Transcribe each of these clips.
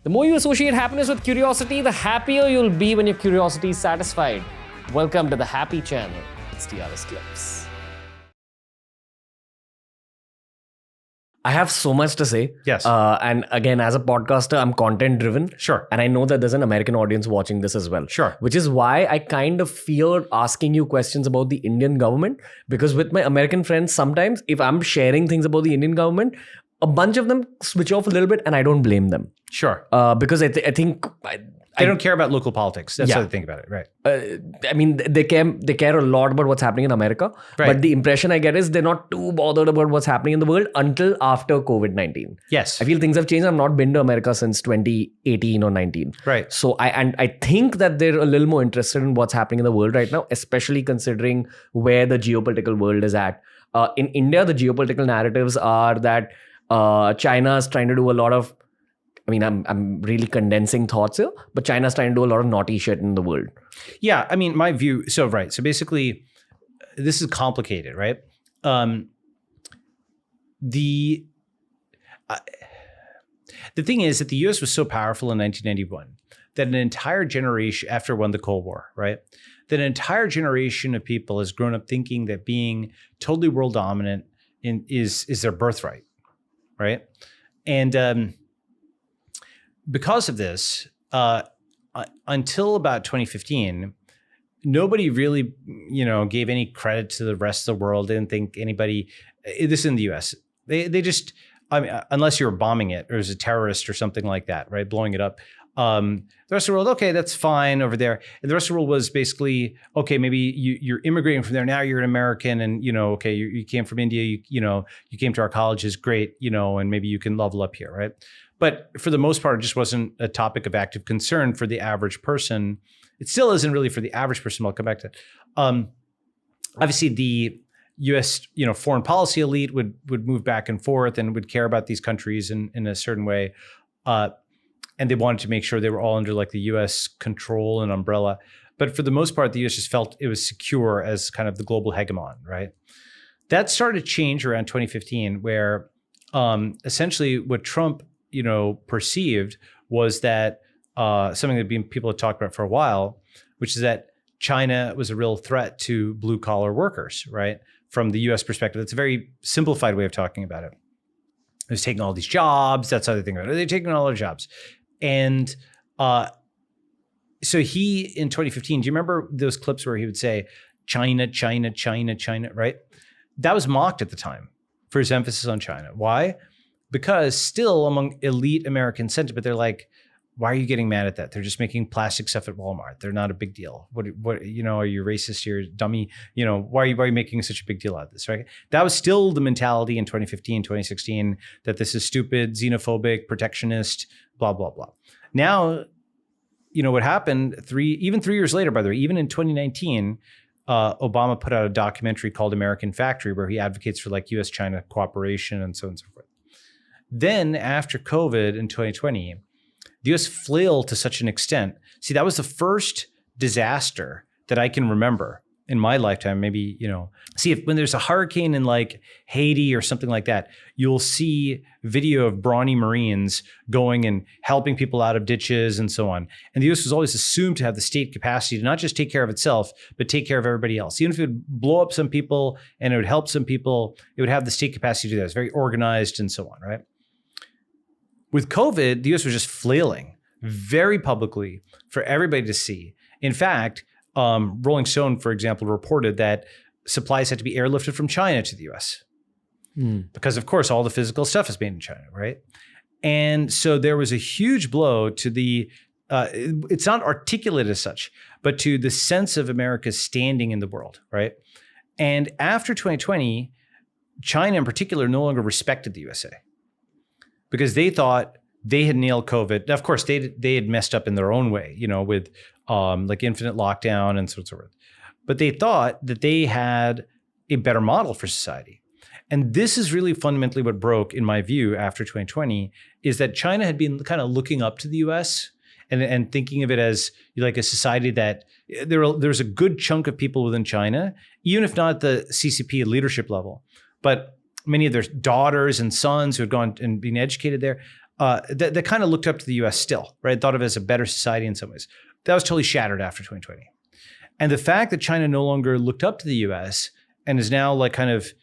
The more you associate happiness with curiosity, the happier you'll be when your curiosity is satisfied. Welcome to the Happy Channel. It's TRS Clips. I have so much to say. Yes. And again, as a podcaster, I'm content driven. Sure. And I know that there's an American audience watching this as well. Sure. Which is why I kind of fear asking you questions about the Indian government. Because with my American friends, sometimes if I'm sharing things about the Indian government, a bunch of them switch off a little bit and I don't blame them. Sure. Because I think... They don't care about local politics. That's how they think about it, right? I mean, they care a lot about what's happening in America. Right. But the impression I get is they're not too bothered about what's happening in the world until after COVID-19. Yes. I feel things have changed. I've not been to America since 2018 or 19. Right. So I think that they're a little more interested in what's happening in the world right now, especially considering where the geopolitical world is at. In India, the geopolitical narratives are that China is trying to do a lot of... I mean, I'm really condensing thoughts here, but China's trying to do a lot of naughty shit in the world. Yeah, I mean, my view. So basically, this is complicated, right? The thing is that the U.S. was so powerful in 1991 that an entire generation, after it won the Cold War, right, that an entire generation of people has grown up thinking that being totally world dominant is their birthright, right? And because of this, until about 2015, nobody really, gave any credit to the rest of the world. They didn't think anybody, this is in the US, they just, I mean, unless you were bombing it or as a terrorist or something like that, right? Blowing it up. The rest of the world, okay, that's fine over there. And the rest of the world was basically, okay, maybe you're immigrating from there. Now you're an American and, okay, you came from India, you came to our colleges, great, and maybe you can level up here, right? But for the most part, it just wasn't a topic of active concern for the average person. It still isn't really for the average person. I'll come back to that. Obviously, the U.S. foreign policy elite would move back and forth and would care about these countries in a certain way, and they wanted to make sure they were all under like the U.S. control and umbrella. But for the most part, the U.S. just felt it was secure as kind of the global hegemon, right? That started to change around 2015, where essentially what Trump perceived was that something that people had talked about for a while, which is that China was a real threat to blue collar workers, right? From the US perspective, it's a very simplified way of talking about it. It was taking all these jobs. That's how they think about it. They're taking all their jobs. And so he, in 2015, do you remember those clips where he would say, China, China, China, China, right? That was mocked at the time for his emphasis on China. Why? Because still among elite American sentiment, they're like, why are you getting mad at that? They're just making plastic stuff at Walmart. They're not a big deal. What are you racist? You're a dummy. Why are you making such a big deal out of this, right? That was still the mentality in 2015, 2016, that this is stupid, xenophobic, protectionist, blah, blah, blah. Now, what happened even 3 years later, by the way, even in 2019, Obama put out a documentary called American Factory, where he advocates for like US-China cooperation and so on and so forth. Then after COVID in 2020, the US flailed to such an extent. See, that was the first disaster that I can remember in my lifetime. Maybe, when there's a hurricane in like Haiti or something like that, you'll see video of brawny Marines going and helping people out of ditches and so on. And the US was always assumed to have the state capacity to not just take care of itself, but take care of everybody else. Even if it would blow up some people and it would help some people, it would have the state capacity to do that. It's very organized and so on, right? With COVID, the US was just flailing very publicly for everybody to see. In fact, Rolling Stone, for example, reported that supplies had to be airlifted from China to the US. Because, of course, all the physical stuff is made in China, right? And so there was a huge blow to the, it's not articulate as such, but to the sense of America's standing in the world, right? And after 2020, China in particular no longer respected the USA, because they thought they had nailed COVID. Now, of course, they had messed up in their own way, with like infinite lockdown and so forth. But they thought that they had a better model for society. And this is really fundamentally what broke, in my view, after 2020, is that China had been kind of looking up to the US and thinking of it as like a society that there's a good chunk of people within China, even if not at the CCP leadership level, but many of their daughters and sons who had gone and been educated there, that kind of looked up to the US still, right? Thought of it as a better society in some ways. That was totally shattered after 2020. And the fact that China no longer looked up to the US and is now like kind of,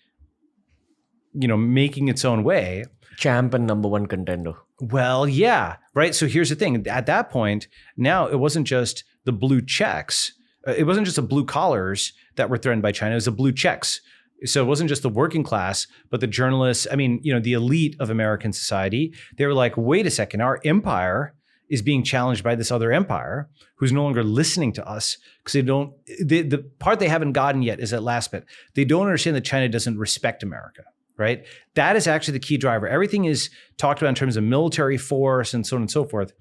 making its own way. Champ and number one contender. Well, yeah, right. So here's the thing. At that point, now it wasn't just the blue checks. It wasn't just the blue collars that were threatened by China. It was the blue checks. So it wasn't just the working class, but the journalists. I mean, the elite of American society. They were like, wait a second, our empire is being challenged by this other empire who's no longer listening to us because the part they haven't gotten yet is that last bit. They don't understand that China doesn't respect America, right? That is actually the key driver. Everything is talked about in terms of military force and so on and so forth.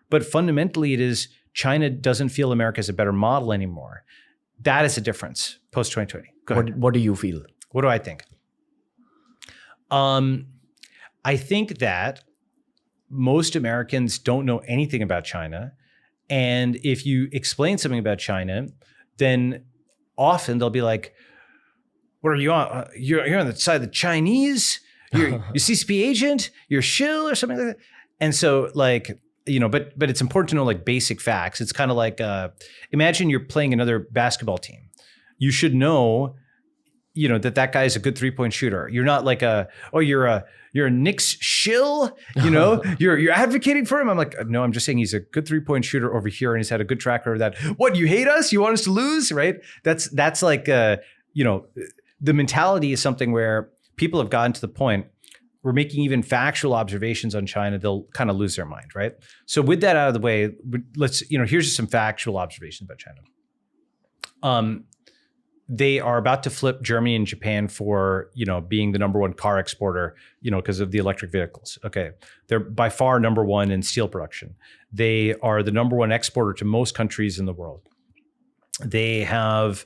But fundamentally, it is China doesn't feel America is a better model anymore. That is a difference post 2020. Go ahead. What do you feel? What do I think? I think that most Americans don't know anything about China. And if you explain something about China, then often they'll be like, what are you on? You're on the side of the Chinese? You're CCP agent? You're shill or something like that? And so like, but it's important to know like basic facts. It's kind of like, imagine you're playing another basketball team. You should know, that guy is a good 3-point shooter. You're not like you're a Knicks shill, you're advocating for him. I'm like, no, I'm just saying he's a good 3-point shooter over here and he's had a good track record of that. What, you hate us? You want us to lose, right? That's like, the mentality is something where people have gotten to the point we're making even factual observations on China, they'll kind of lose their mind, right? So with that out of the way, let's, here's just some factual observations about China. They are about to flip Germany and Japan for, being the number one car exporter, because of the electric vehicles. Okay. They're by far number one in steel production. They are the number one exporter to most countries in the world. They have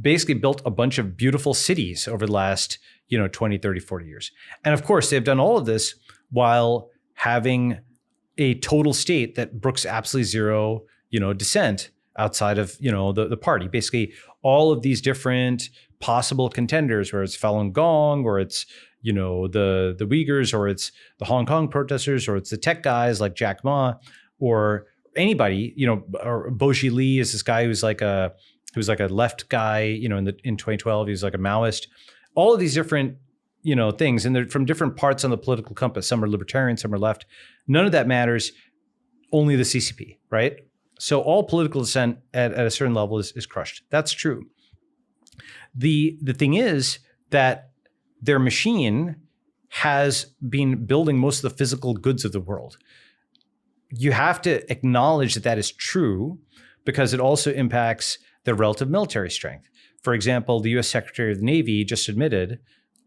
basically built a bunch of beautiful cities over the last, 20, 30, 40 years. And of course, they've done all of this while having a total state that brooks absolutely zero, dissent outside of, the party. Basically, all of these different possible contenders, where it's Falun Gong, or it's, the Uyghurs, or it's the Hong Kong protesters, or it's the tech guys like Jack Ma, or anybody, or Boji Lee is this guy who's like a left guy, in 2012, he was like a Maoist. All of these different, things, and they're from different parts on the political compass. Some are libertarian, some are left. None of that matters. Only the CCP, right? So all political dissent at a certain level is crushed. That's true. The thing is that their machine has been building most of the physical goods of the world. You have to acknowledge that is true because it also impacts their relative military strength. For example, the U.S. Secretary of the Navy just admitted,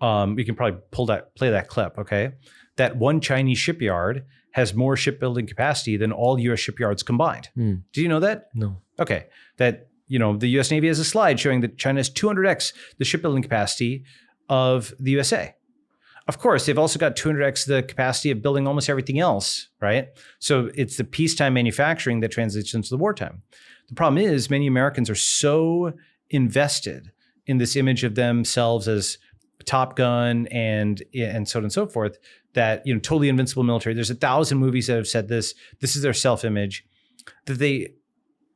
you can probably play that clip, okay, that one Chinese shipyard has more shipbuilding capacity than all U.S. shipyards combined. Do you know that? No. Okay. That, the U.S. Navy has a slide showing that China has 200x the shipbuilding capacity of the USA. Of course, they've also got 200x the capacity of building almost everything else, right? So it's the peacetime manufacturing that translates into the wartime. The problem is many Americans are so invested in this image of themselves as Top Gun and so on and so forth that, totally invincible military. There's 1,000 movies that have said this. This is their self-image, that they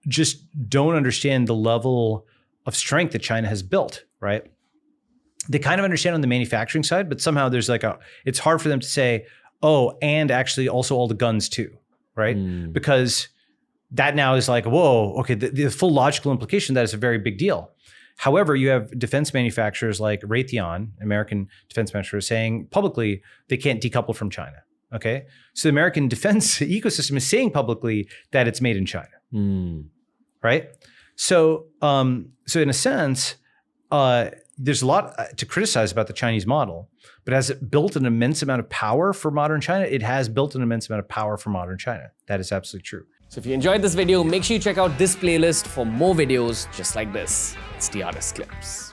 just don't understand the level of strength that China has built, right? They kind of understand on the manufacturing side, but somehow there's it's hard for them to say, oh, and actually also all the guns too, right? Because that now is like, whoa, okay, the full logical implication that is a very big deal. However, you have defense manufacturers like Raytheon, American defense manufacturers, saying publicly they can't decouple from China, okay? So the American defense ecosystem is saying publicly that it's made in China, right? So, so in a sense, there's a lot to criticize about the Chinese model, but has it built an immense amount of power for modern China? It has built an immense amount of power for modern China. That is absolutely true. So if you enjoyed this video, make sure you check out this playlist for more videos just like this. It's the Artist Clips.